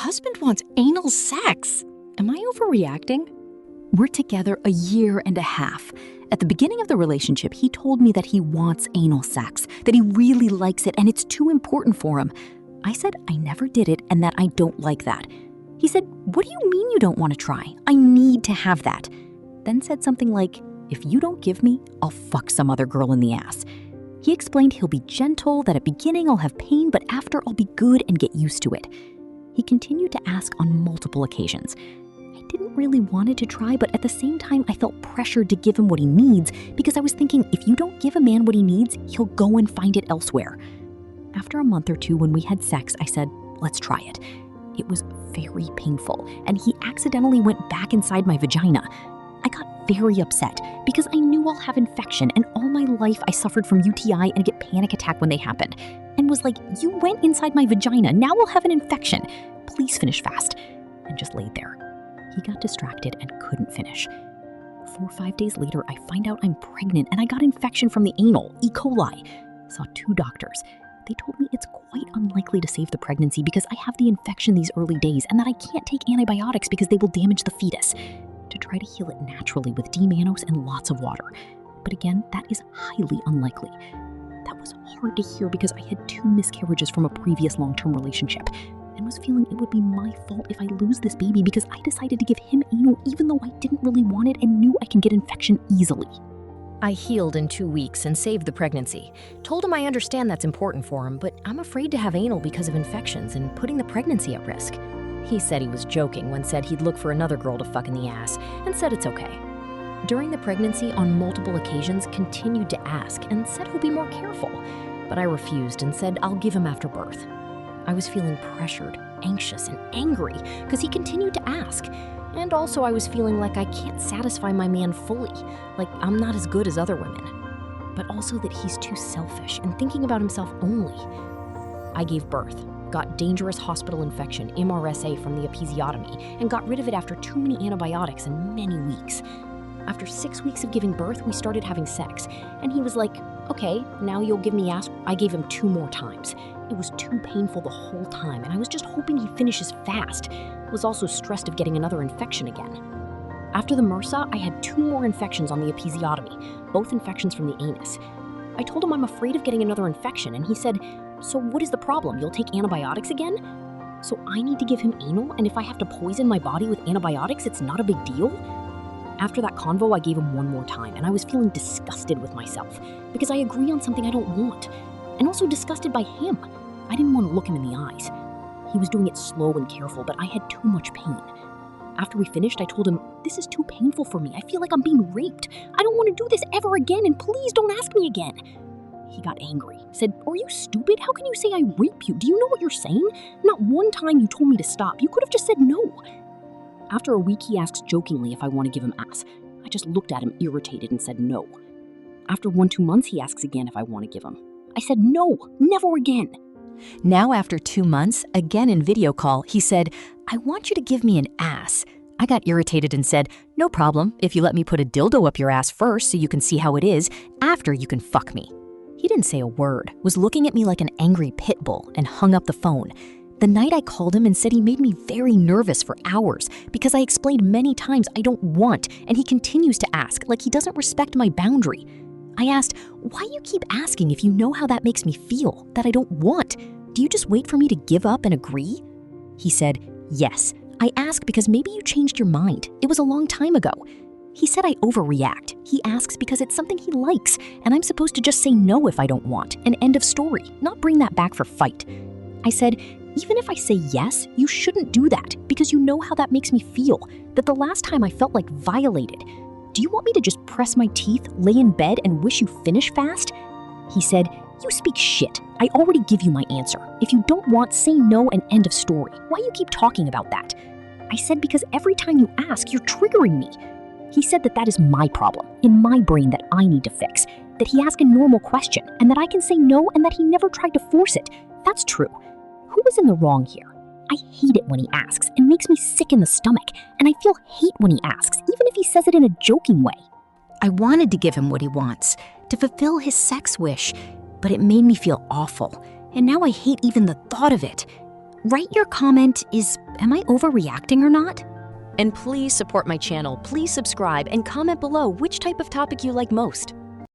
husband wants anal sex. Am I overreacting? We're together a year and a half. At the beginning of the relationship, he told me that he wants anal sex, that he really likes it and it's too important for him. I said I never did it and that I don't like that. He said, "What do you mean you don't want to try? I need to have that." Then said something like, "If you don't give me, I'll fuck some other girl in the ass." He explained he'll be gentle, that at beginning I'll have pain, but after I'll be good and get used to it. He continued to ask on multiple occasions. I didn't really want to try, but at the same time, I felt pressured to give him what he needs because I was thinking if you don't give a man what he needs, he'll go and find it elsewhere. After a month or two when we had sex, I said, "Let's try it." It was very painful, and he accidentally went back inside my vagina. I got very upset because I knew I'll have infection, and all my life I suffered from UTI and get panic attack when they happened, and was like, "You went inside my vagina, now I'll have an infection. Please finish fast," and just laid there. He got distracted and couldn't finish. 4 or 5 days later, I find out I'm pregnant and I got infection from the anal, E. coli. Saw 2 doctors. They told me it's quite unlikely to save the pregnancy because I have the infection these early days and that I can't take antibiotics because they will damage the fetus. To try to heal it naturally with D-mannose and lots of water. But again, that is highly unlikely. That was hard to hear because I had 2 miscarriages from a previous long-term relationship and was feeling it would be my fault if I lose this baby because I decided to give him anal even though I didn't really want it and knew I can get infection easily. I healed in 2 weeks and saved the pregnancy. Told him I understand that's important for him, but I'm afraid to have anal because of infections and putting the pregnancy at risk. He said he was joking when said he'd look for another girl to fuck in the ass and said it's okay. During the pregnancy, on multiple occasions, continued to ask and said he'll be more careful, but I refused and said I'll give him after birth. I was feeling pressured, anxious, and angry because he continued to ask. And also I was feeling like I can't satisfy my man fully, like I'm not as good as other women. But also that he's too selfish and thinking about himself only. I gave birth, got dangerous hospital infection, MRSA, from the episiotomy, and got rid of it after too many antibiotics and many weeks. After 6 weeks of giving birth, we started having sex, and he was like, "Okay, now you'll give me ass." I gave him 2 more times. It was too painful the whole time, and I was just hoping he finishes fast. Was also stressed of getting another infection again. After the MRSA, I had 2 more infections on the episiotomy, both infections from the anus. I told him I'm afraid of getting another infection, and he said, "So what is the problem? You'll take antibiotics again?" So I need to give him anal, and if I have to poison my body with antibiotics, it's not a big deal? After that convo, I gave him 1 more time, and I was feeling disgusted with myself because I agree on something I don't want, and also disgusted by him. I didn't want to look him in the eyes. He was doing it slow and careful, but I had too much pain. After we finished, I told him, "This is too painful for me. I feel like I'm being raped. I don't want to do this ever again, and please don't ask me again." He got angry, said, "Are you stupid? How can you say I rape you? Do you know what you're saying? Not one time you told me to stop. You could have just said no." After a week, he asks jokingly if I want to give him ass. I just looked at him irritated and said no. After 1-2 months, he asks again if I want to give him. I said no, never again. Now after 2 months, again in video call, he said, "I want you to give me an ass." I got irritated and said, "No problem, if you let me put a dildo up your ass first so you can see how it is, after you can fuck me." He didn't say a word, was looking at me like an angry pit bull, and hung up the phone. The night I called him and said he made me very nervous for hours because I explained many times I don't want, and he continues to ask like he doesn't respect my boundary. I asked, "Why you keep asking if you know how that makes me feel, that I don't want? Do you just wait for me to give up and agree?" He said, "Yes, I ask because maybe you changed your mind. It was a long time ago." He said I overreact. He asks because it's something he likes, and I'm supposed to just say no if I don't want, and end of story, not bring that back for fight. I said, "Even if I say yes, you shouldn't do that because you know how that makes me feel, that the last time I felt like violated. Do you want me to just press my teeth, lay in bed, and wish you finish fast?" He said, "You speak shit. I already give you my answer. If you don't want, say no and end of story. Why you keep talking about that?" I said, "Because every time you ask, you're triggering me." He said that that is my problem, in my brain that I need to fix, that he asked a normal question, and that I can say no and that he never tried to force it. That's true. Who is in the wrong here? I hate it when he asks. It makes me sick in the stomach, and I feel hate when he asks, even if he says it in a joking way. I wanted to give him what he wants, to fulfill his sex wish, but it made me feel awful, and now I hate even the thought of it. Write your comment am I overreacting or not? And please support my channel, please subscribe, and comment below which type of topic you like most.